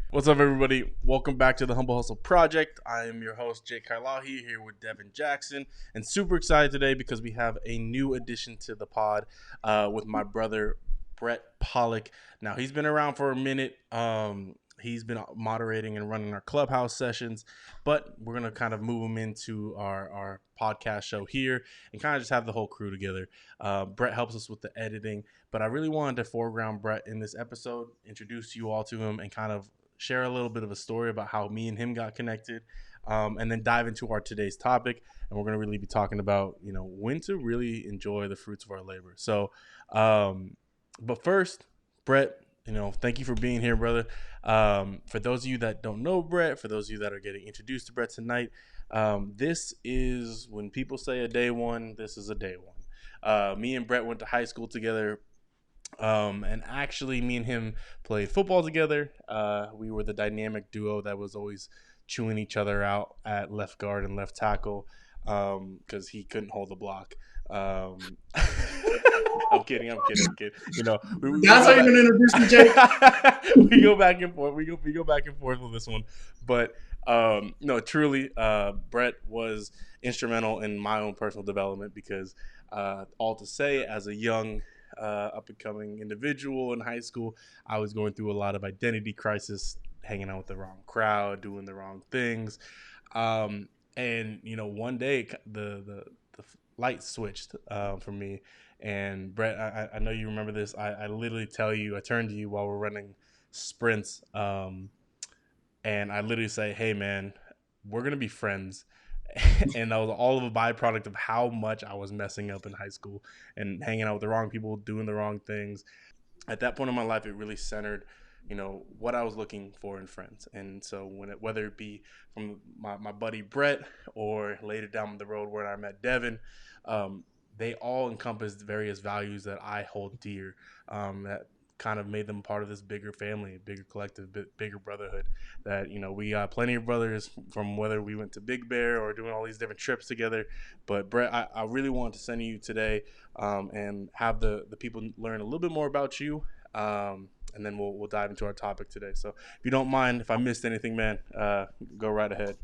What's up, everybody? Welcome back to the Humble Hustle Project. I am your host, Jake Kailahi, here with Devin Jackson, and super excited today because we have a new addition to the pod with my brother, Brett Pollak. Now, he's been around for a minute. He's been moderating and running our clubhouse sessions, but we're going to kind of move him into our podcast show here and kind of just have the whole crew together. Brett helps us with the editing, but I really wanted to foreground Brett in this episode, introduce you all to him, and kind of share a little bit of a story about how me and him got connected, and then dive into our today's topic. And we're going to really be talking about, when to really enjoy the fruits of our labor. So, but first, Brett, thank you for being here, brother. For those of you that don't know Brett, for those of you that are getting introduced to Brett tonight, this is when people say a day one, this is a day one. Me and Brett went to high school together. And actually, me and him played football together. We were the dynamic duo that was always chewing each other out at left guard and left tackle because he couldn't hold the block. I'm kidding. That's how you're gonna introduce me, Jake. We go back and forth. We go back and forth with this one, but no, truly, Brett was instrumental in my own personal development because all to say, as a young up-and-coming individual in high school, I was going through a lot of identity crisis, hanging out with the wrong crowd, doing the wrong things, and one day the light switched for me. And Brett, I know you remember this. I literally I turned to you while we're running sprints, and I literally say, "Hey man, we're gonna be friends." And that was all of a byproduct of how much I was messing up in high school and hanging out with the wrong people, doing the wrong things. At that point in my life, it really centered, what I was looking for in friends. And so whether it be from my buddy Brett or later down the road where I met Devin, they all encompassed various values that I hold dear, that kind of made them part of this bigger family, bigger collective, bigger brotherhood. That we got plenty of brothers from whether we went to Big Bear or doing all these different trips together. But Brett, I really wanted to send you today and have the people learn a little bit more about you, and then we'll dive into our topic today. So if you don't mind, if I missed anything, man, go right ahead.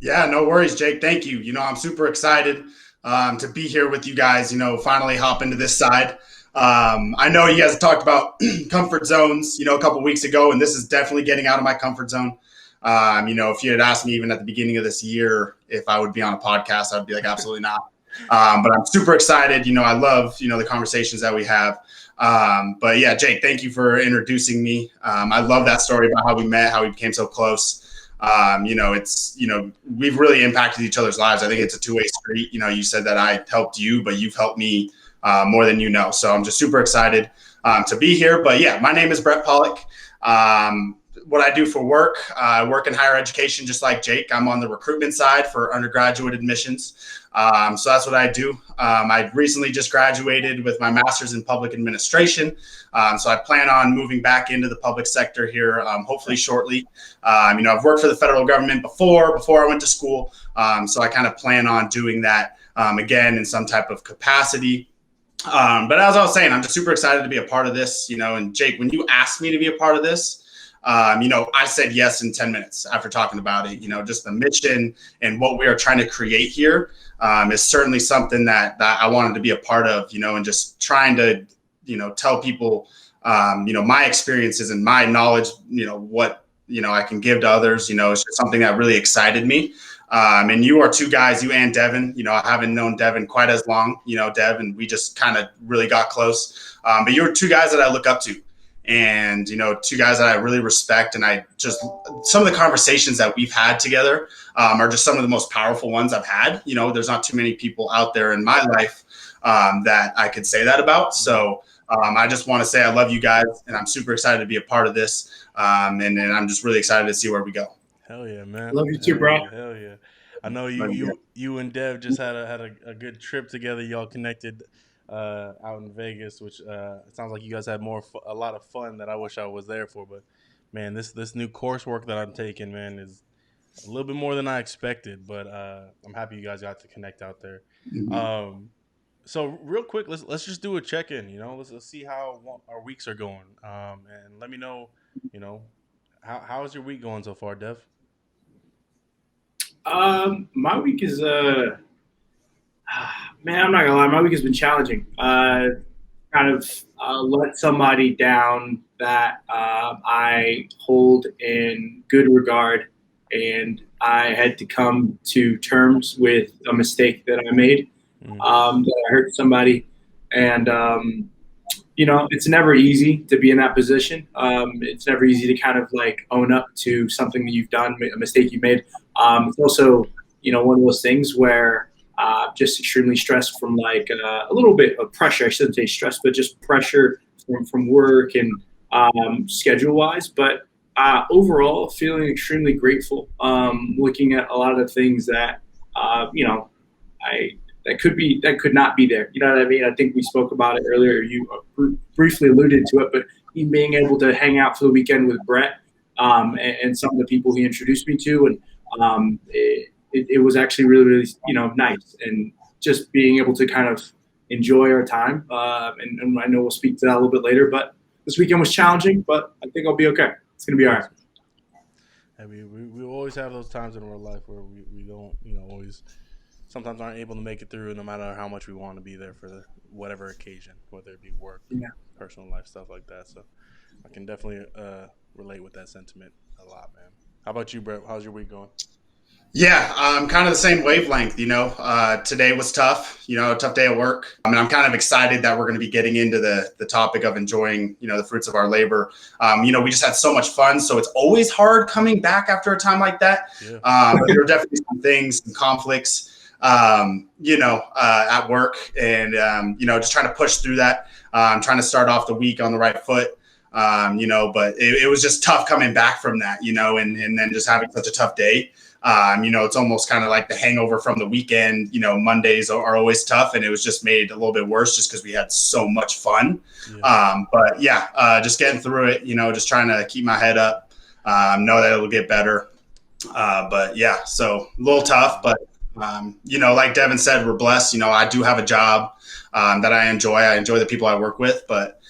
Yeah, no worries, Jake. Thank you. I'm super excited to be here with you guys. Finally hop into this side. I know you guys talked about comfort zones, a couple weeks ago, and this is definitely getting out of my comfort zone. If you had asked me even at the beginning of this year if I would be on a podcast, I'd be like, absolutely not. But I'm super excited. I love, the conversations that we have. But yeah, Jake, thank you for introducing me. I love that story about how we met, how we became so close. We've really impacted each other's lives. I think it's a two-way street. You said that I helped you, but you've helped me more than you know. So I'm just super excited to be here. But yeah, my name is Brett Pollak. What I do for work, I work in higher education, just like Jake. I'm on the recruitment side for undergraduate admissions. So that's what I do. I recently just graduated with my master's in public administration. So I plan on moving back into the public sector here, hopefully shortly. I've worked for the federal government before I went to school. So I kind of plan on doing that again in some type of capacity. But as I was saying, I'm just super excited to be a part of this, and Jake, when you asked me to be a part of this, I said yes in 10 minutes after talking about it. Just the mission and what we are trying to create here is certainly something that I wanted to be a part of, and just trying to, tell people, my experiences and my knowledge, what, I can give to others, it's just something that really excited me. And you are two guys, you and Devin, I haven't known Devin quite as long, Dev, and we just kind of really got close. But you were two guys that I look up to. And, two guys that I really respect. And some of the conversations that we've had together are just some of the most powerful ones I've had. There's not too many people out there in my life that I could say that about. So I just want to say I love you guys, and I'm super excited to be a part of this. And I'm just really excited to see where we go. Hell yeah, man. Love you too, bro. Hell yeah. I know you and Dev just had a good trip together. Y'all connected out in Vegas, which it sounds like you guys had a lot of fun that I wish I was there for. But man, this new coursework that I'm taking, man, is a little bit more than I expected. But I'm happy you guys got to connect out there. Mm-hmm. So real quick, let's just do a check in. Let's see how our weeks are going. And let me know. You know, how's your week going so far, Dev? My week is man, I'm not gonna lie, my week has been challenging. Kind of let somebody down that I hold in good regard, and I had to come to terms with a mistake that I made. Mm, That I hurt somebody, and it's never easy to be in that position. It's never easy to kind of like own up to something that you've done, a mistake you made. It's also, one of those things where just extremely stressed from like a little bit of pressure. I shouldn't say stress, but just pressure from work and schedule wise. But overall, feeling extremely grateful. Looking at a lot of the things that I that could not be there. You know what I mean? I think we spoke about it earlier. You briefly alluded to it, but being able to hang out for the weekend with Brett and some of the people he introduced me to, and it was actually really, really, nice, and just being able to kind of enjoy our time. And I know we'll speak to that a little bit later, but this weekend was challenging, but I think I'll be okay. It's gonna be all right. I mean, we always have those times in our life where we don't, always sometimes aren't able to make it through, no matter how much we want to be there for whatever occasion, whether it be work, Yeah. personal life, stuff like that. So I can definitely relate with that sentiment a lot, man. How about you, Brett? How's your week going? Yeah, kind of the same wavelength. Today was tough. A tough day at work. I mean, I'm kind of excited that we're going to be getting into the topic of enjoying, the fruits of our labor. We just had so much fun, so it's always hard coming back after a time like that. Yeah. But there are definitely some things, some conflicts, at work, and just trying to push through that. Trying to start off the week on the right foot. But it was just tough coming back from that, and then just having such a tough day. It's almost kind of like the hangover from the weekend. Mondays are always tough, and it was just made a little bit worse just because we had so much fun. Yeah. But yeah, just getting through it, just trying to keep my head up, know that it'll get better. But yeah, so a little tough, but like Devin said, we're blessed. I do have a job that I enjoy. I enjoy the people I work with, but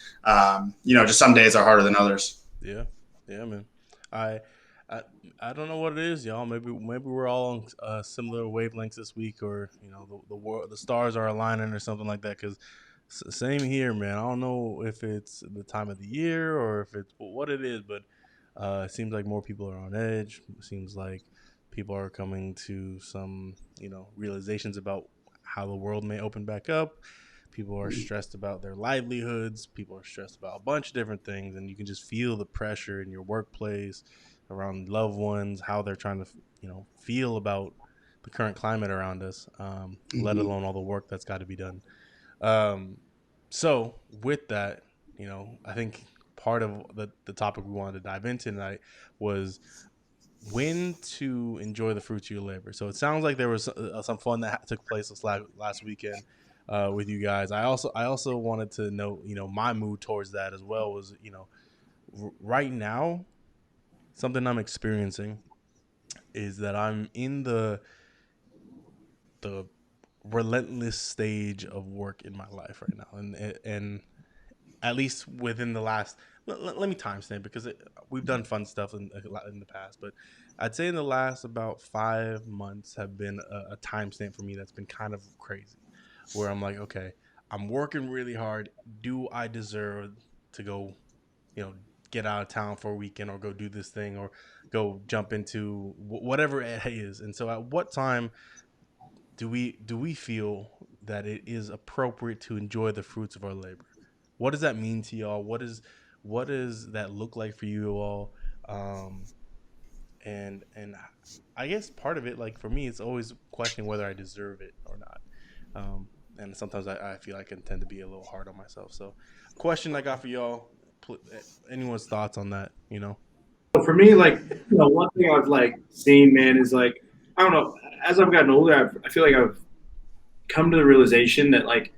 just some days are harder than others. Yeah, yeah, man. I, I, I don't know what it is, y'all. Maybe we're all on similar wavelengths this week, or the world, the stars are aligning, or something like that. Because same here, man. I don't know if it's the time of the year or if it's what it is, but it seems like more people are on edge. It seems like people are coming to some realizations about how the world may open back up. People are stressed about their livelihoods. People are stressed about a bunch of different things, and you can just feel the pressure in your workplace, around loved ones, how they're trying to, feel about the current climate around us, let Mm-hmm. alone all the work that's got to be done. Um, so, with that, I think part of the topic we wanted to dive into tonight was when to enjoy the fruits of your labor. So it sounds like there was some fun that took place this last weekend with you guys. I also wanted to know, my mood towards that as well was, right now something I'm experiencing is that I'm in the relentless stage of work in my life right now, and at least within the last let me timestamp because we've done fun stuff in the past, but I'd say in the last about 5 months have been a timestamp for me that's been kind of crazy, where I'm like, okay, I'm working really hard. Do I deserve to go, you know, get out of town for a weekend or go do this thing or go jump into whatever it is? And so, at what time do we feel that it is appropriate to enjoy the fruits of our labor? What does that mean to y'all? What does that look like for you all? Um, and I guess part of it, like for me, it's always questioning whether I deserve it or not. And sometimes I feel I can tend to be a little hard on myself. So, question I got for y'all: anyone's thoughts on that? For me, like, one thing I've like seen, man, is like, I don't know. As I've gotten older, I feel like I've come to the realization that like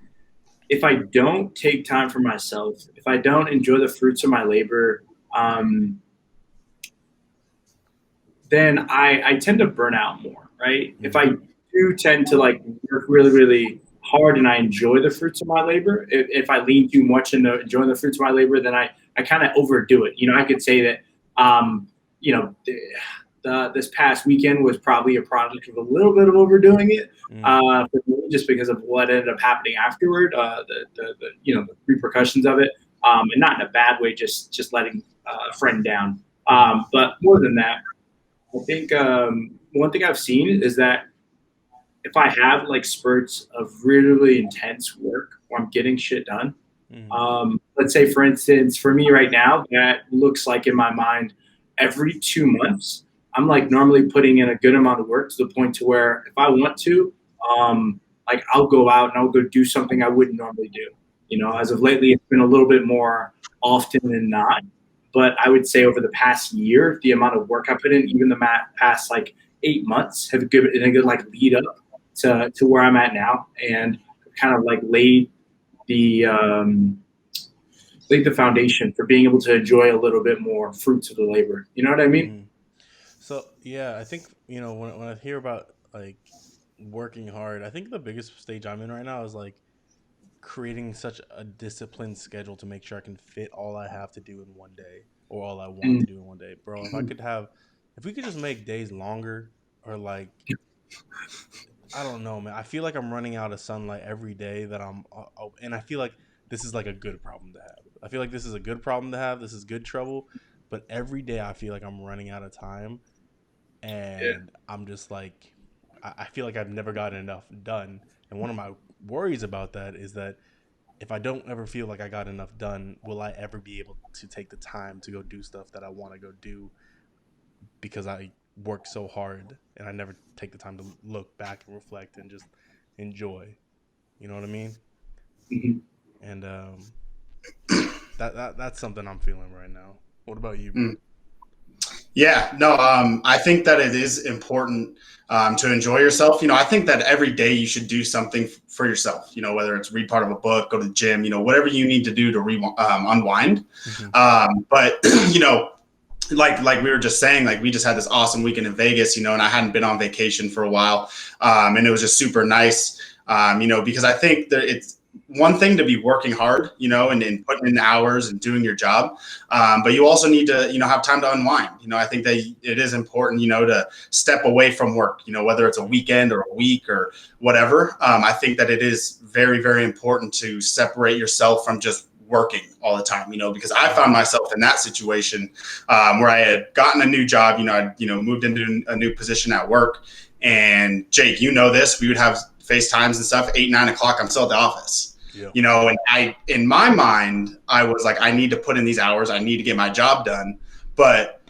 if I don't take time for myself, if I don't enjoy the fruits of my labor, um, then I tend to burn out more, right? If Mm-hmm. I do tend to like work really, really hard and I enjoy the fruits of my labor. If I lean too much into enjoying the fruits of my labor, then I kind of overdo it. I could say that, you know, this past weekend was probably a product of a little bit of overdoing it, for me, just because of what ended up happening afterward, the repercussions of it, and not in a bad way, just letting a friend down. But more than that, I think one thing I've seen is that if I have like spurts of really, really intense work where I'm getting shit done, let's say, for instance, for me right now, that looks like in my mind every 2 months, I'm like normally putting in a good amount of work to the point to where if I want to, like I'll go out and I'll go do something I wouldn't normally do. As of lately, it's been a little bit more often than not. But I would say over the past year, the amount of work I put in, even the past like 8 months, have given a good like lead up to where I'm at now, and kind of like the um, laid the foundation for being able to enjoy a little bit more fruits of the labor. You know what I mean? So yeah, I think when I hear about like working hard, I think the biggest stage I'm in right now is like creating such a disciplined schedule to make sure I can fit all I have to do in one day or all I want to do in one day. Bro, if we could just make days longer, or like, I don't know, man. I feel like I'm running out of sunlight every day that and I feel like this is like a good problem to have. I feel like this is a good problem to have. This is good trouble. But every day I feel like I'm running out of time, Yeah. and I'm just like, I feel like I've never gotten enough done. And one of my worries about that is that if I don't ever feel like I got enough done, will I ever be able to take the time to go do stuff that I want to go do because I work so hard and I never take the time to look back and reflect and just enjoy. You know what I mean? Mhm. And that's something I'm feeling right now. What about you, Mm. Brett? Yeah, no, I think that it is important to enjoy yourself. I think that every day you should do something for yourself, whether it's read part of a book, go to the gym, whatever you need to do to unwind. Mm-hmm. But, like we were just saying, like we just had this awesome weekend in Vegas, and I hadn't been on vacation for a while. And it was just super nice, because I think that it's one thing to be working hard, and putting in the hours and doing your job. But you also need to, have time to unwind. I think that it is important, to step away from work, whether it's a weekend or a week or whatever. I think that it is very, very important to separate yourself from just working all the time, because I found myself in that situation where I had gotten a new job, I'd, moved into a new position at work. And Jake, this, we would have FaceTimes and stuff, 8, 9 o'clock, I'm still at the office, Yeah. and in my mind, I was like, I need to put in these hours. I need to get my job done. But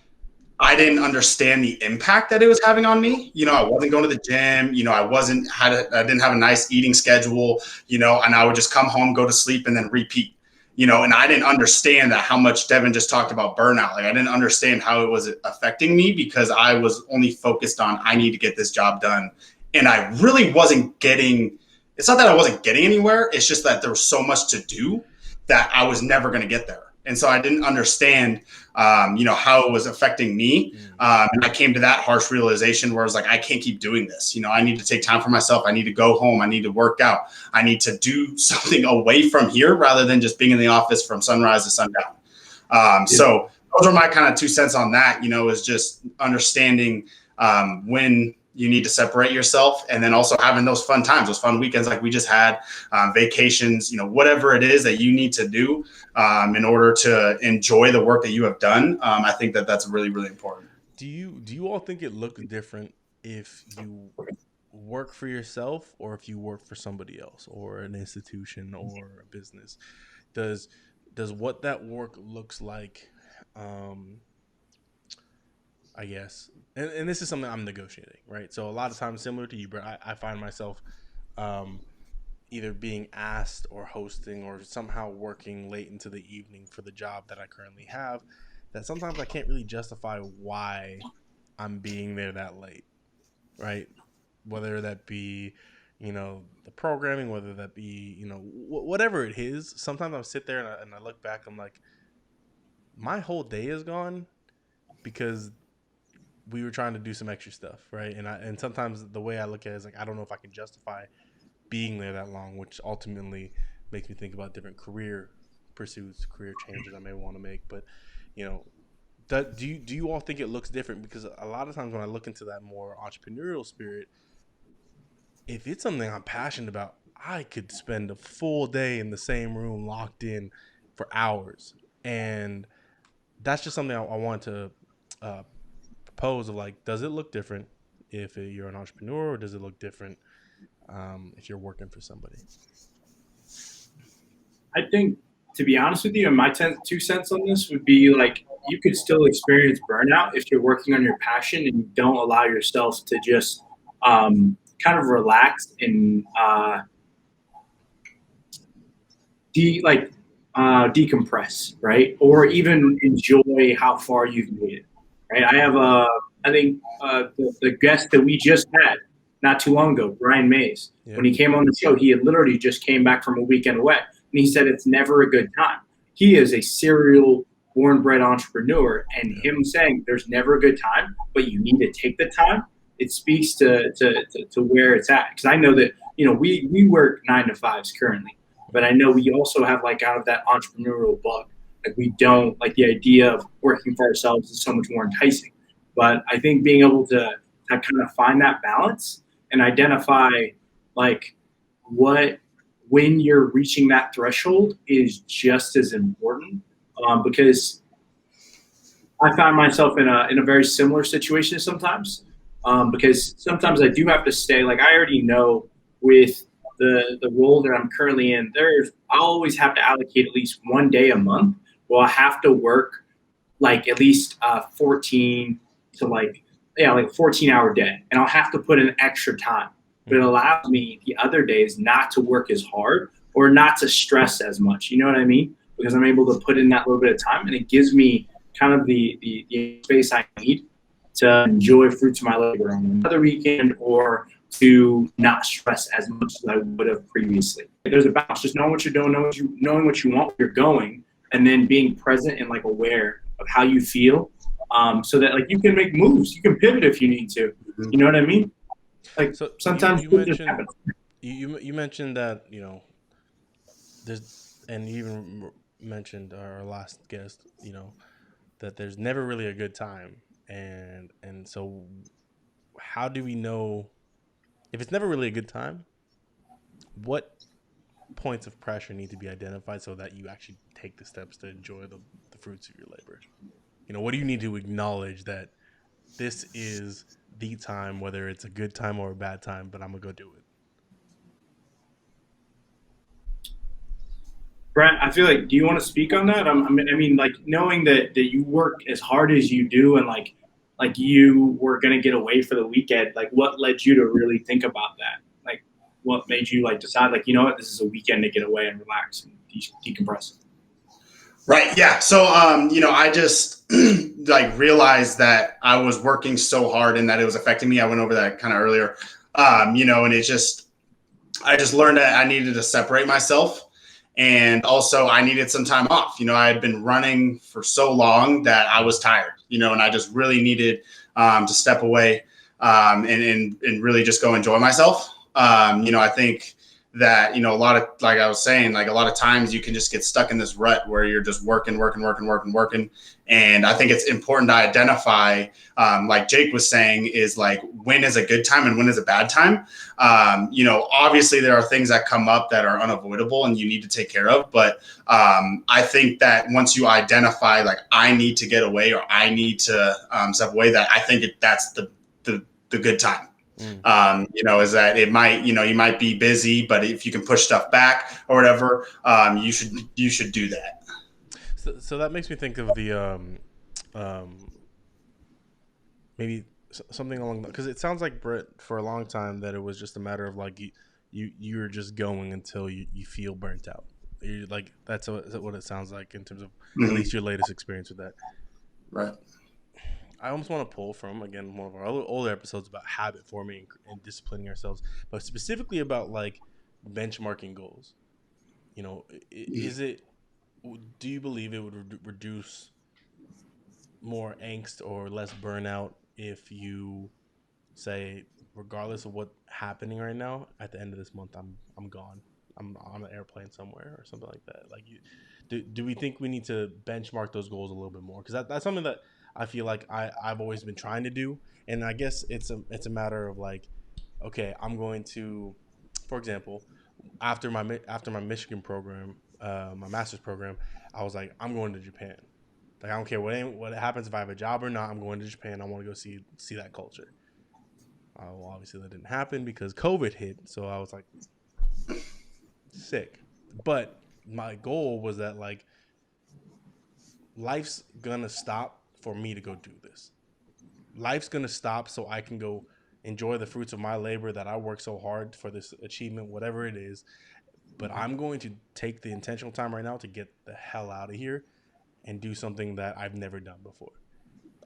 I didn't understand the impact that it was having on me. I wasn't going to the gym. I didn't have a nice eating schedule, and I would just come home, go to sleep, and then repeat. And I didn't understand that how much Devin just talked about burnout. Like I didn't understand how it was affecting me because I was only focused on I need to get this job done. And I really wasn't getting, it's not that I wasn't getting anywhere. It's just that there was so much to do that I was never going to get there. And so I didn't understand, how it was affecting me. And I came to that harsh realization where I was like, I can't keep doing this. I need to take time for myself. I need to go home. I need to work out. I need to do something away from here rather than just being in the office from sunrise to sundown. So those are my kind of 2 cents on that, is just understanding when you need to separate yourself, and then also having those fun times, those fun weekends like we just had, vacations, whatever it is that you need to do in order to enjoy the work that you have done. I think that that's really, really important. Do you all think it looked different if you work for yourself or if you work for somebody else or an institution or a business? Does what that work looks like, um I guess, and this is something I'm negotiating, right? So a lot of times, similar to you, but I find myself um, either being asked or hosting or somehow working late into the evening for the job that I currently have. That sometimes I can't really justify why I'm being there that late, right? Whether that be, the programming, whether that be, whatever it is. Sometimes I'll sit there and I look back, I'm like, my whole day is gone because we were trying to do some extra stuff, right? And sometimes the way I look at it is like I don't know if I can justify being there that long, which ultimately makes me think about different career pursuits, career changes I may want to make. But you know, do you all think it looks different? Because a lot of times when I look into that more entrepreneurial spirit, if it's something I'm passionate about, I could spend a full day in the same room locked in for hours, and that's just something I want to propose. Of like, does it look different if you're an entrepreneur, or does it look different if you're working for somebody? I think, to be honest with you, and my 2 cents on this would be like you could still experience burnout if you're working on your passion and you don't allow yourself to just kind of relax and like decompress, right? Or even enjoy how far you've made it, right? I think the guest that we just had not too long ago, Brian Mays, Yeah. when he came on the show, he had literally just came back from a weekend away, and he said it's never a good time. He is a serial born bred entrepreneur, and him saying there's never a good time, but you need to take the time. It speaks to where it's at. Because I know that we work 9 to 5s currently, but I know we also have like out of that entrepreneurial bug. Like we don't like the idea of working for ourselves is so much more enticing. But I think being able to kind of find that balance and identify like what when you're reaching that threshold is just as important because I find myself in a very similar situation sometimes because sometimes I do have to stay. Like I already know with the role that I'm currently in, I'll always have to allocate at least one day a month. Well, I have to work like at least 14 to like 14-hour day, and I'll have to put in extra time. But it allows me the other days not to work as hard or not to stress as much. You know what I mean? Because I'm able to put in that little bit of time, and it gives me kind of the space I need to enjoy fruits of my labor on another weekend or to not stress as much as I would have previously. There's a balance, just knowing what you're doing, knowing what you want, where you're going, and then being present and like aware of how you feel, so that like you can make moves, you can pivot if you need to. You know what I mean? Like So sometimes you it just mentioned happens. you mentioned that there's, and you even mentioned our last guest, that there's never really a good time, and so how do we know if it's never really a good time? What points of pressure need to be identified so that you actually take the steps to enjoy the fruits of your labor? What do you need to acknowledge that this is the time, whether it's a good time or a bad time, but I'm gonna go do it? Brent, I feel like, do you want to speak on that? I mean, like knowing that you work as hard as you do, and like you were gonna get away for the weekend. Like, what led you to really think about that? Like, what made you like decide, like, you know what, this is a weekend to get away and relax and decompress? Right. Yeah. So, I just like realized that I was working so hard and that it was affecting me. I went over that kind of earlier, and I just learned that I needed to separate myself, and also I needed some time off. I had been running for so long that I was tired, and I just really needed to step away and really just go enjoy myself. I think that, a lot of, like I was saying, like a lot of times you can just get stuck in this rut where you're just working. And I think it's important to identify, like Jake was saying, is like when is a good time and when is a bad time. Obviously there are things that come up that are unavoidable and you need to take care of. But I think that once you identify, like, I need to get away or I need to step away, that I think that's the good time. Is that it might, you might be busy, but if you can push stuff back or whatever, you should do that. So that makes me think of the maybe something along that, because it sounds like, Brett, for a long time that it was just a matter of like you're just going until you feel burnt out. Like that's what it sounds like in terms of at least your latest experience with that. Right. I almost want to pull from, again, one of our older episodes about habit forming and disciplining ourselves, but specifically about like benchmarking goals. Is it? Do you believe it would reduce more angst or less burnout if you say regardless of what's happening right now, at the end of this month, I'm gone. I'm on an airplane somewhere or something like that. Like, do we think we need to benchmark those goals a little bit more? Because that's something that I feel like I've always been trying to do, and I guess it's a matter of like, okay, I'm going to, for example, after my Michigan program, my master's program, I was like, I'm going to Japan. Like, I don't care what happens, if I have a job or not. I'm going to Japan. I want to go see that culture. Well, obviously that didn't happen because COVID hit. So I was like, sick. But my goal was that, like, life's gonna stop for me to go do this. Life's gonna stop so I can go enjoy the fruits of my labor that I work so hard for, this achievement, whatever it is. But I'm going to take the intentional time right now to get the hell out of here and do something that I've never done before.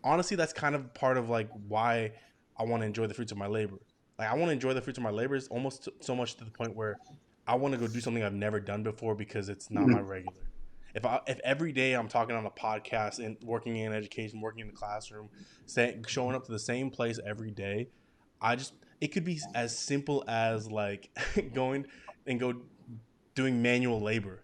Honestly, that's kind of part of like why I want to enjoy the fruits of my labor. Like, I want to enjoy the fruits of my labor is almost so much to the point where I want to go do something I've never done before because it's not my regular. If every day I'm talking on a podcast and working in education, working in the classroom, showing up to the same place every day, it could be as simple as like going and go doing manual labor.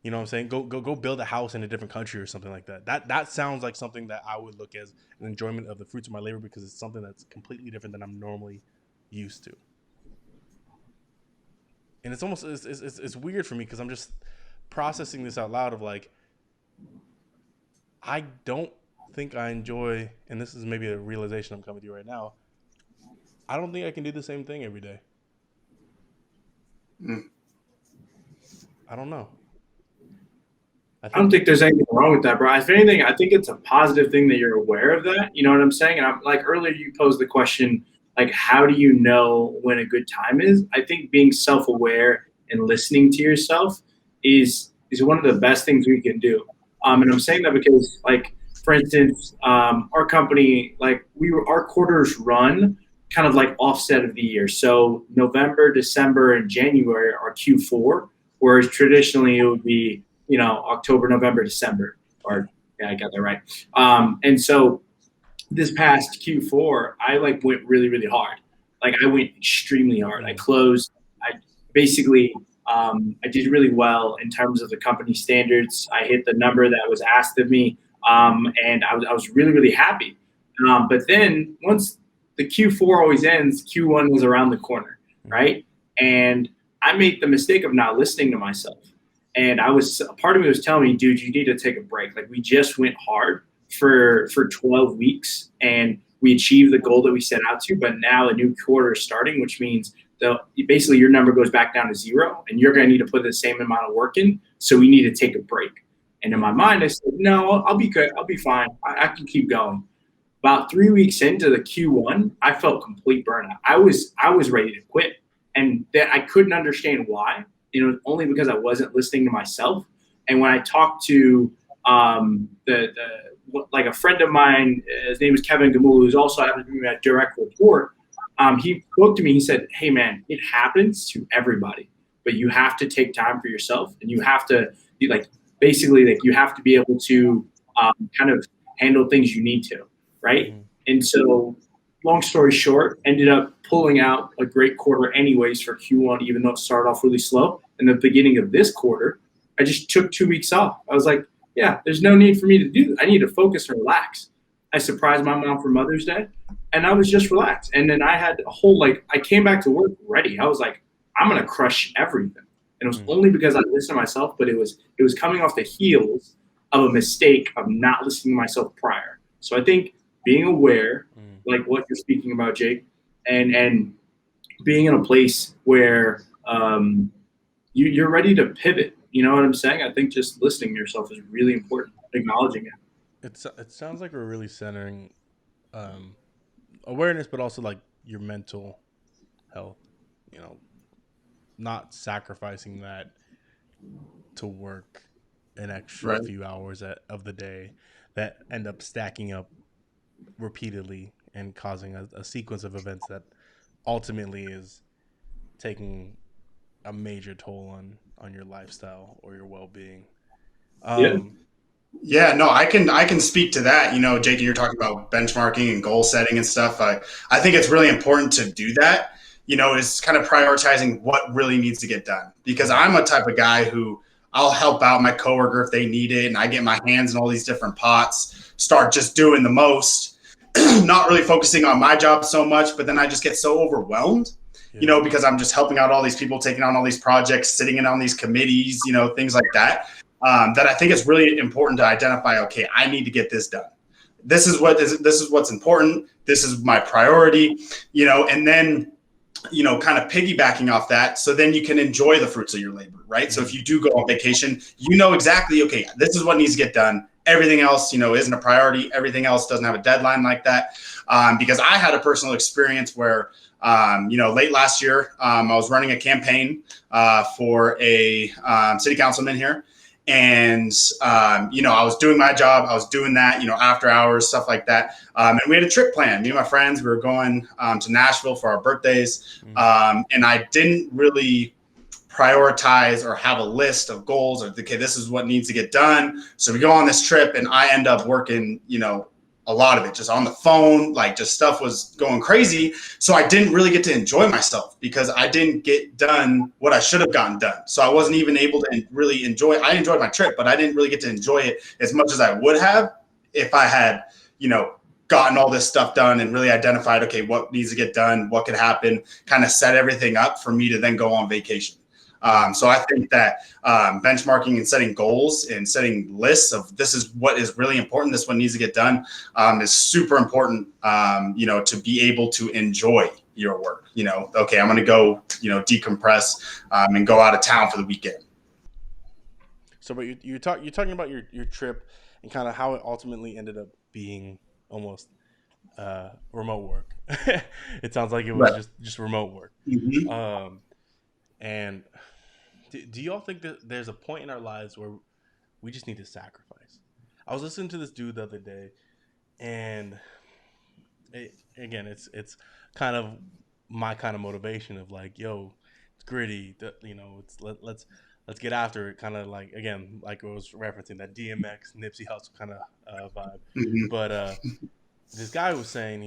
You know what I'm saying? Go build a house in a different country or something like that. That sounds like something that I would look as an enjoyment of the fruits of my labor because it's something that's completely different than I'm normally used to. And it's almost it's weird for me because I'm just processing this out loud of like, I don't think I enjoy, and this is maybe a realization I'm coming to right now. I don't think I can do the same thing every day. I don't know. I don't think there's anything wrong with that, bro. If anything, I think it's a positive thing that you're aware of that. You know what I'm saying? And I'm like, earlier you posed the question, like, how do you know when a good time is? I think being self-aware and listening to yourself is one of the best things we can do. And I'm saying that because, like, for instance, our company, like, our quarters run kind of like offset of the year. So November, December, and January are Q4, whereas traditionally it would be, October, November, December, or yeah, I got that right. And so this past Q4, I like went really, really hard. Like, I went extremely hard. I closed. I basically, I did really well in terms of the company standards. I hit the number that was asked of me, and I was really, really happy. But then once the Q4 always ends, Q1 was around the corner, right? And I made the mistake of not listening to myself. And part of me was telling me, dude, you need to take a break. Like, we just went hard for 12 weeks and we achieved the goal that we set out to, but now a new quarter is starting, which means basically your number goes back down to zero and you're going to need to put the same amount of work in. So we need to take a break. And in my mind, I said, no, I'll be good. I'll be fine. I can keep going. About 3 weeks into the Q1, I felt complete burnout. I was ready to quit, and that I couldn't understand why. Only because I wasn't listening to myself. And when I talked to like a friend of mine, his name is Kevin Gamul, who's also happens to be my direct report. He spoke to me. He said, "Hey, man, it happens to everybody, but you have to take time for yourself, and you have to be basically you have to be able to kind of handle things you need to, right?" Mm-hmm. And so, long story short, ended up pulling out a great quarter anyways for Q1, even though it started off really slow. In the beginning of this quarter, I just took 2 weeks off. I was like, yeah, there's no need for me to do that. I need to focus and relax. I surprised my mom for Mother's Day, and I was just relaxed. And then I had a whole, I came back to work ready. I was like, I'm going to crush everything. And it was only because I listened to myself, but it was coming off the heels of a mistake of not listening to myself prior. So I think being aware, like what you're speaking about, Jake, and being in a place where you're ready to pivot. You know what I'm saying? I think just listening to yourself is really important, acknowledging it. It sounds like we're really centering awareness, but also like your mental health, not sacrificing that to work an extra few hours of the day that end up stacking up repeatedly and causing a sequence of events that ultimately is taking a major toll on your lifestyle or your well-being. Yeah. Yeah, no, I can speak to that. Jake, you're talking about benchmarking and goal setting and stuff. I think it's really important to do that. Is kind of prioritizing what really needs to get done. Because I'm a type of guy who I'll help out my coworker if they need it, and I get my hands in all these different pots, start just doing the most, not really focusing on my job so much, but then I just get so overwhelmed. Because I'm just helping out all these people, taking on all these projects, sitting in on these committees, things like that. That I think it's really important to identify. Okay, I need to get this done. This is what's important. This is my priority. And then kind of piggybacking off that, so then you can enjoy the fruits of your labor, right? So if you do go on vacation, exactly. Okay, this is what needs to get done. Everything else, isn't a priority. Everything else doesn't have a deadline like that. Because I had a personal experience where, late last year, I was running a campaign for a city councilman here. And, I was doing my job. I was doing that, after hours, stuff like that. And we had a trip planned. Me and my friends, we were going to Nashville for our birthdays. And I didn't really prioritize or have a list of goals or, okay, this is what needs to get done. So we go on this trip and I end up working, a lot of it just on the phone, like just stuff was going crazy. So I didn't really get to enjoy myself because I didn't get done what I should have gotten done. So I wasn't even able to really I enjoyed my trip, but I didn't really get to enjoy it as much as I would have if I had, gotten all this stuff done and really identified, okay, what needs to get done, what could happen, kind of set everything up for me to then go on vacation. So I think that benchmarking and setting goals and setting lists of this is what is really important, this one needs to get done, is super important, to be able to enjoy your work. Okay, I'm going to go, decompress and go out of town for the weekend. So, but you're talking about your trip and kind of how it ultimately ended up being almost remote work. It sounds like it was Right. just remote work. Mm-hmm. And do y'all think that there's a point in our lives where we just need to sacrifice? I was listening to this dude the other day, and it's kind of my kind of motivation of like, yo, it's gritty, it's let's get after it, kind of like, again, like I was referencing that DMX Nipsey Hussle kind of vibe. Mm-hmm. But this guy was saying,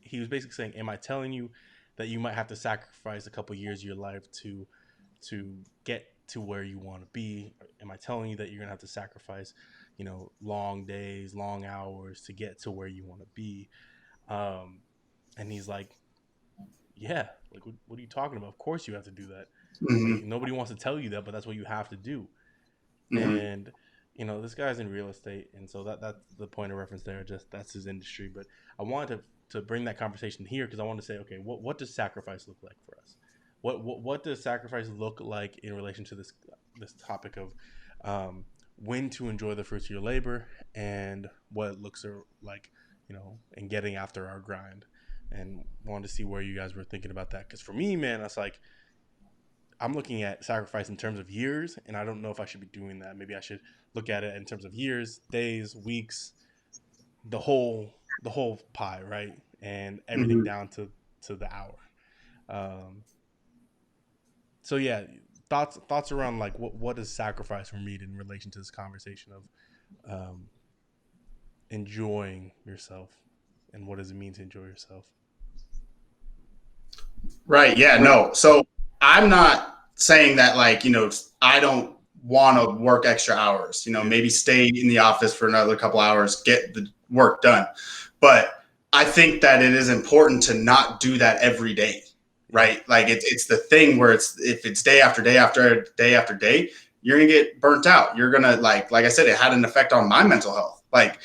he was basically saying, am I telling you that you might have to sacrifice a couple years of your life to get to where you want to be? Am I telling you that you're gonna have to sacrifice, long days, long hours to get to where you want to be? And he's like, yeah, like what are you talking about? Of course you have to do that. Like, Mm-hmm. nobody wants to tell you that, but that's what you have to do. Mm-hmm. And this guy's in real estate, and so that's the point of reference there. Just that's his industry. But I wanted to bring that conversation here because I want to say, okay, what does sacrifice look like for us? What does sacrifice look like in relation to this topic of when to enjoy the fruits of your labor and what it looks like, and getting after our grind. And wanted to see where you guys were thinking about that, because for me, man, that's like, I'm looking at sacrifice in terms of years, and I don't know if I should be doing that. Maybe I should look at it in terms of years, days, weeks, the whole pie, right? And everything Mm-hmm. down to the hour. Um, so yeah, thoughts around like what is sacrifice for me in relation to this conversation of enjoying yourself, and what does it mean to enjoy yourself? Right. Yeah. No. So I'm not saying that like, I don't want to work extra hours, Yeah. maybe stay in the office for another couple hours, get the work done. But I think that it is important to not do that every day. Right. Like it's the thing where if it's day after day after day after day, you're going to get burnt out. You're going to like I said, it had an effect on my mental health. Like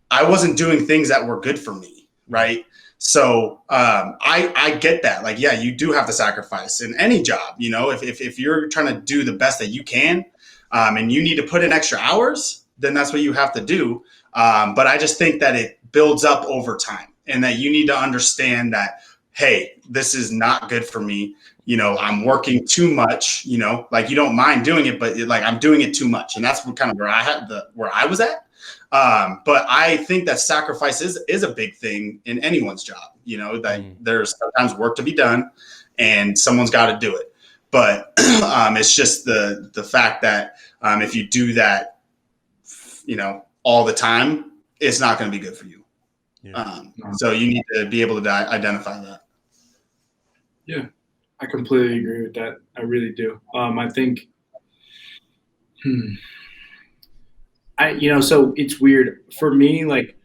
I wasn't doing things that were good for me, Mm-hmm. right? So I get that. Like, yeah, you do have to sacrifice in any job. If you're trying to do the best that you can, and you need to put in extra hours, then that's what you have to do. But I just think that it builds up over time, and that you need to understand that, hey, this is not good for me. I'm working too much. Like you don't mind doing it, but like I'm doing it too much, and that's kind of where I was at. But I think that sacrifice is a big thing in anyone's job, that Mm. there's sometimes work to be done and someone's got to do it. But it's just the fact that if you do that all the time, it's not going to be good for you. Yeah. So you need to be able to identify that. Yeah, I completely agree with that. I really do. I think, so it's weird for me. Like,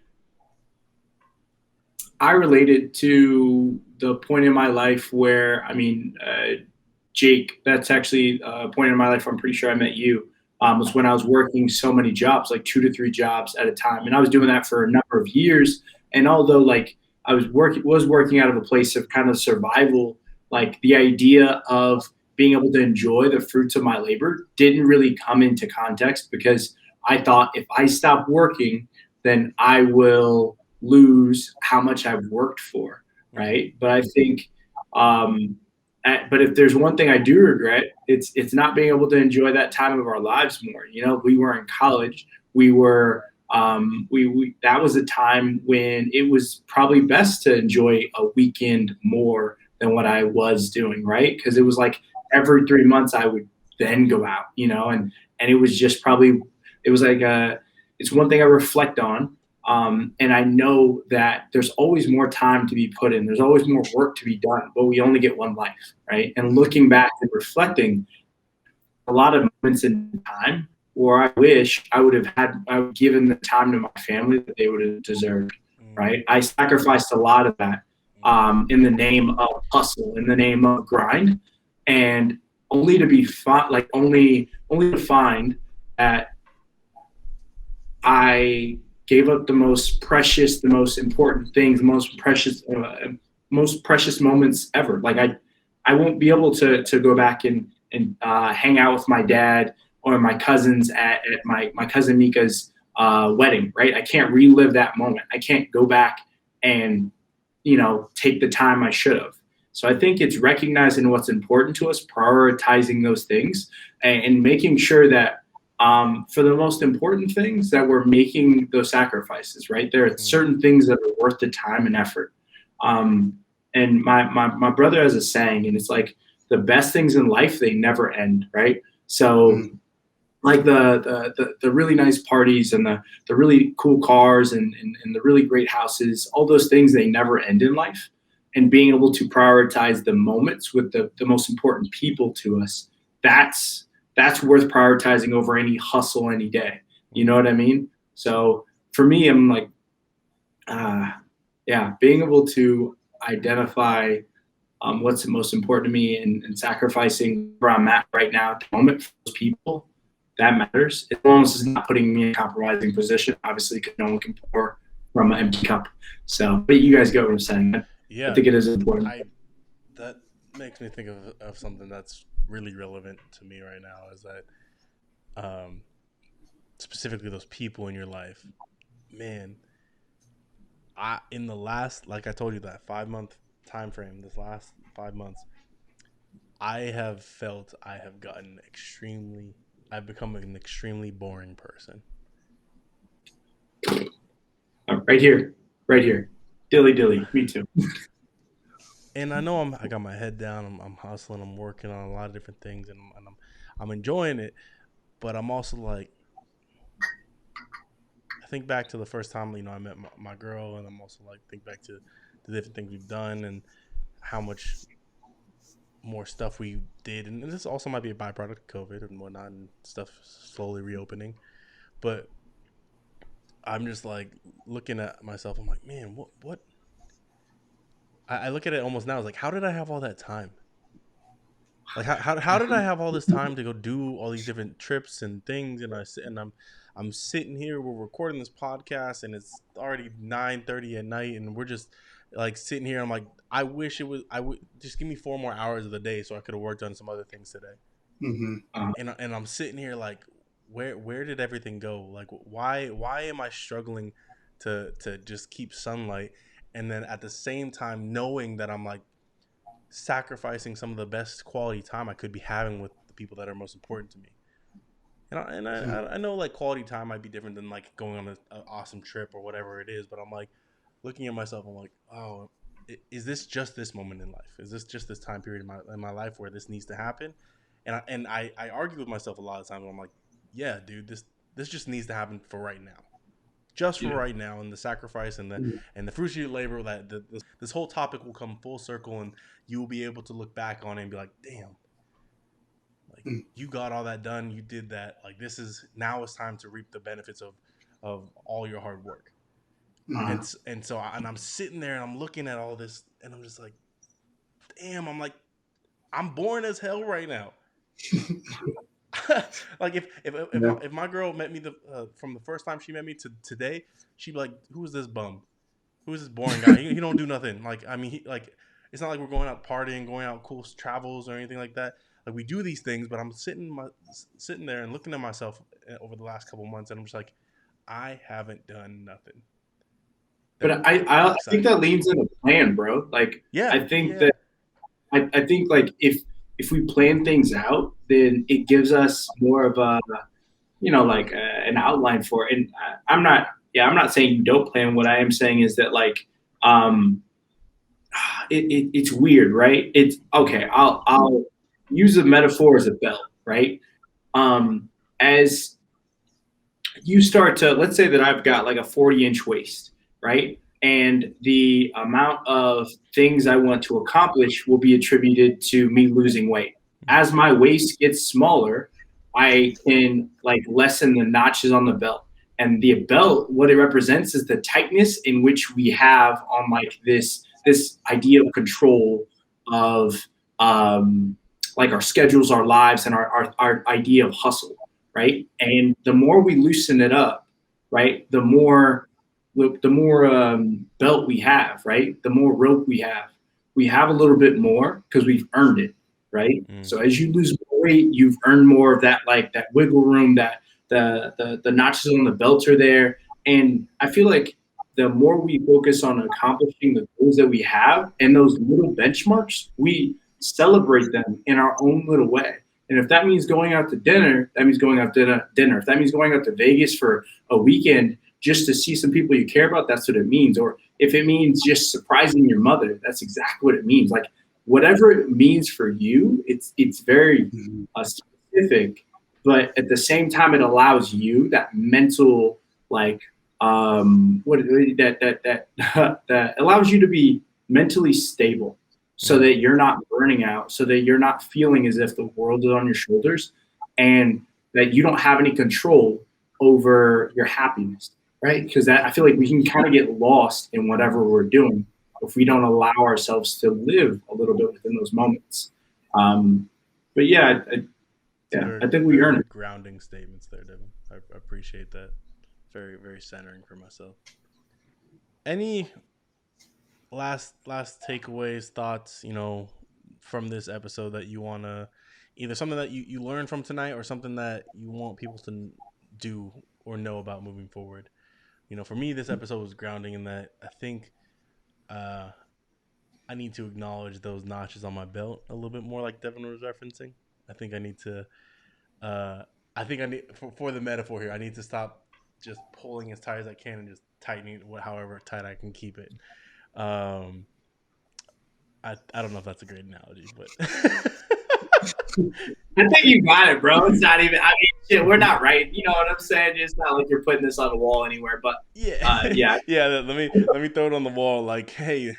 I related to the point in my life where, Jake, that's actually a point in my life. I'm pretty sure I met you. Was when I was working so many jobs, like 2 to 3 jobs at a time, and I was doing that for a number of years. And although like I was working out of a place of kind of survival, like the idea of being able to enjoy the fruits of my labor didn't really come into context because I thought if I stop working, then I will lose how much I've worked for, right? But I think, but if there's one thing I do regret, it's not being able to enjoy that time of our lives more. We were in college, we were we that was a time when it was probably best to enjoy a weekend more than what I was doing, right? Because it was like every 3 months I would then go out, and it was just probably it was like it's one thing I reflect on. And I know that there's always more time to be put in. There's always more work to be done, but we only get one life, right? And looking back and reflecting, a lot of moments in time where I wish I would have given the time to my family that they would have deserved, right? I sacrificed a lot of that in the name of hustle, in the name of grind, and only to be only to find that I gave up the most precious, the most important things, the most precious moments ever. Like I won't be able to go back and hang out with my dad or my cousins at my cousin Mika's wedding, right? I can't relive that moment. I can't go back and take the time I should have. So I think it's recognizing what's important to us, prioritizing those things, and making sure that for the most important things that we're making those sacrifices, right? There are certain things that are worth the time and effort. And my brother has a saying, and it's like the best things in life, they never end, right? So like the really nice parties and the really cool cars and the really great houses, all those things, they never end in life. And being able to prioritize the moments with the most important people to us, that's worth prioritizing over any hustle any day. You know what I mean? So for me, I'm like, being able to identify what's most important to me and sacrificing where I'm at right now at the moment for those people, that matters. As long as it's not putting me in a compromising position, obviously, because no one can pour from an empty cup. So, but you guys get what I'm saying. Yeah, I think it is important. That makes me think of something that's really relevant to me right now is that specifically those people in your life, man. In the last, like I told you, that 5 month time frame, this last 5 months, I have felt I've become an extremely boring person. Right here, dilly, me too. And I know I got my head down. I'm hustling. I'm working on a lot of different things, and I'm enjoying it. But I'm also like, I think back to the first time I met my girl, and I'm also like think back to the different things we've done and how much more stuff we did. And this also might be a byproduct of COVID and whatnot, and stuff slowly reopening. But I'm just like looking at myself. I'm like, man, what? I look at it almost now. It's like, how did I have all that time? Like, how did I have all this time to go do all these different trips and things? And I'm sitting here. We're recording this podcast, and it's already 9:30 at night, and we're just like sitting here. I'm like, I wish it was. I would just give me 4 more hours of the day so I could have worked on some other things today. Mm-hmm. And I'm sitting here like, where did everything go? Like, why am I struggling to just keep sunlight? And then at the same time, knowing that I'm like sacrificing some of the best quality time I could be having with the people that are most important to me. I know like quality time might be different than like going on an awesome trip or whatever it is, but I'm like looking at myself. I'm like, oh, is this just this moment in life? Is this just this time period in my life where this needs to happen? And I argue with myself a lot of times. I'm like, yeah, dude, this just needs to happen for right now. Just for right now, and the sacrifice and the fruits of your labor, that this whole topic will come full circle, and you will be able to look back on it and be like, damn, like you got all that done, you did that. Like now it's time to reap the benefits of all your hard work. And so I'm sitting there and I'm looking at all this, and I'm just like, damn, I'm boring as hell right now. Like if my girl met me from the first time she met me to today, she'd be like, "Who is this bum? Who is this boring guy? He don't do nothing." Like, I mean, it's not like we're going out partying, going out cool travels or anything like that. Like, we do these things, but I'm sitting there and looking at myself over the last couple months, and I'm just like, I haven't done nothing. But I think that leans in a plan, bro. Like, yeah, I think that I think like if we plan things out, then it gives us more of a, like an outline for it. And I'm not saying you don't plan. What I am saying is that like, it's weird, right? It's okay. I'll use a metaphor as a belt, right? As you start to, let's say that I've got like a 40-inch waist, right? And the amount of things I want to accomplish will be attributed to me losing weight. As my waist gets smaller, I can like lessen the notches on the belt. And the belt, what it represents is the tightness in which we have on like this idea of control of like our schedules, our lives, and our idea of hustle, right? And the more we loosen it up, right, the more belt we have, right? The more rope we have a little bit more because we've earned it, right? So as you lose more weight, you've earned more of that, like that wiggle room, that the notches on the belt are there. And I feel like the more we focus on accomplishing the goals that we have and those little benchmarks, we celebrate them in our own little way. And if that means going out to dinner, that means going out to dinner. If that means going out to Vegas for a weekend just to see some people you care about, that's what it means. Or if it means just surprising your mother, that's exactly what it means. Like whatever it means for you, it's very specific, but at the same time, it allows you that mental, like that allows you to be mentally stable, so that you're not burning out, so that you're not feeling as if the world is on your shoulders, and that you don't have any control over your happiness. Right? Because I feel like we can kind of get lost in whatever we're doing if we don't allow ourselves to live a little bit within those moments. But yeah, I think we earn it. Grounding statements there, Devin. I appreciate that. Very, very centering for myself. Any last takeaways, thoughts, from this episode that you want to, either something that you learned from tonight or something that you want people to do or know about moving forward? For me, this episode was grounding in that I think I need to acknowledge those notches on my belt a little bit more, like Devin was referencing. I think I need to, for the metaphor here, I need to stop just pulling as tight as I can and just tightening it however tight I can keep it. I don't know if that's a great analogy, but I think you got it, bro. It's not even. I mean, shit, we're not right. You know what I'm saying? It's not like you're putting this on the wall anywhere. But yeah. Let me throw it on the wall. Like, hey,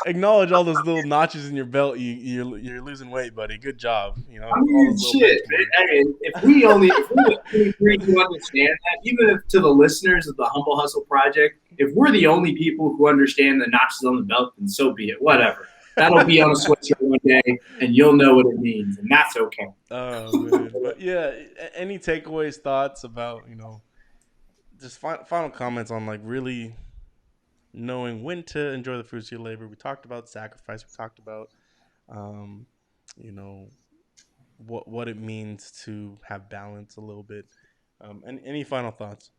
acknowledge all those little notches in your belt. You're losing weight, buddy. Good job. I mean, shit. I mean, if we only agree to understand that, even if to the listeners of the Humble Hustle Project, if we're the only people who understand the notches on the belt, then so be it. Whatever. That'll be on a sweatshirt one day, and you'll know what it means, and that's okay. Oh, man. But, yeah, any takeaways, thoughts about, just final comments on, like, really knowing when to enjoy the fruits of your labor. We talked about sacrifice. We talked about, what it means to have balance a little bit. And any final thoughts?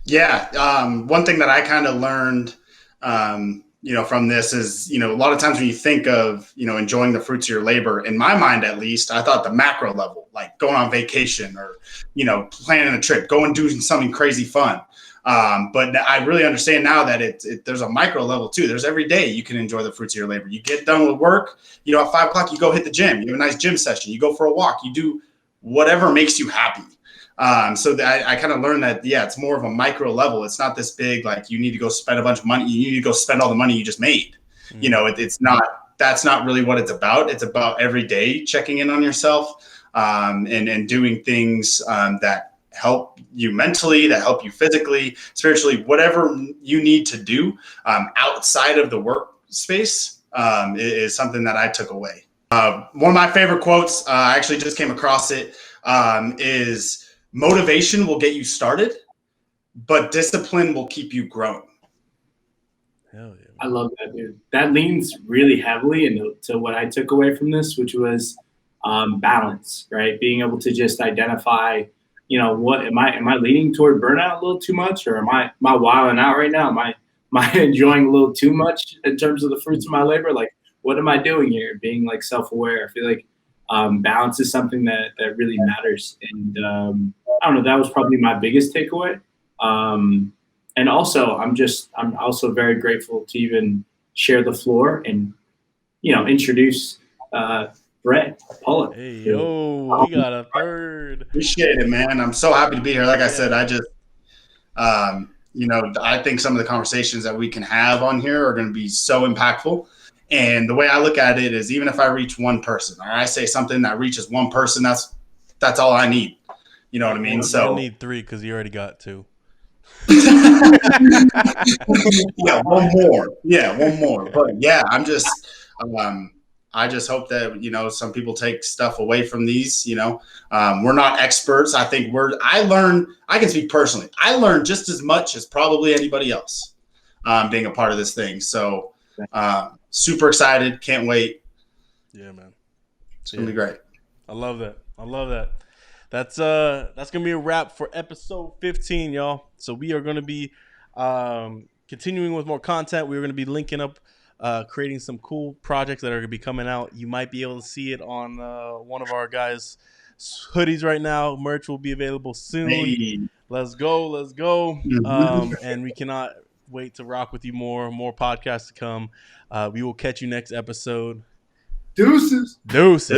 Yeah. One thing that I kind of learned, from this is, a lot of times when you think of, enjoying the fruits of your labor, in my mind, at least, I thought the macro level, like going on vacation or, planning a trip, going doing something crazy fun. But I really understand now that there's a micro level too. There's every day you can enjoy the fruits of your labor. You get done with work, at 5 o'clock, you go hit the gym, you have a nice gym session, you go for a walk, you do whatever makes you happy. So I kind of learned that, yeah, it's more of a micro level. It's not this big, like you need to go spend a bunch of money. You need to go spend all the money you just made. You know, it's not, that's not really what it's about. It's about every day checking in on yourself, and doing things that help you mentally, that help you physically, spiritually, whatever you need to do outside of the workspace is something that I took away. One of my favorite quotes, I actually just came across it, is motivation will get you started, but discipline will keep you growing. Hell yeah. I love that, dude. That leans really heavily into what I took away from this, which was balance, right? Being able to just identify, you know, what am I leaning toward burnout a little too much, or am I wilding out right now? Am I enjoying a little too much in terms of the fruits of my labor? Like, what am I doing here? Being like self-aware. I feel like balance is something that really matters. And I don't know, that was probably my biggest takeaway. And also, I'm also very grateful to even share the floor and, you know, introduce Brett Pollak. Hey, yo, we got a third. Appreciate it, man. I'm so happy to be here. Like I said, I just, you know, I think some of the conversations that we can have on here are going to be so impactful. And the way I look at it is, even if I reach one person, or I say something that reaches one person, that's all I need. You know what I mean? Well, so you don't need 3 because you already got 2. Yeah, one more. Yeah, one more. But yeah, I'm just, I just hope that, you know, some people take stuff away from these. You know, we're not experts. I think I can speak personally. I learned just as much as probably anybody else being a part of this thing. So super excited. Can't wait. Yeah, man. It's going to be great. I love that. That's gonna be a wrap for episode 15, y'all. So we are gonna be continuing with more content. We're gonna be linking up, creating some cool projects that are gonna be coming out. You might be able to see it on one of our guys' hoodies right now. Merch will be available soon. Hey. Let's go. Mm-hmm. And we cannot wait to rock with you more podcasts to come. We will catch you next episode. Deuces. Peace.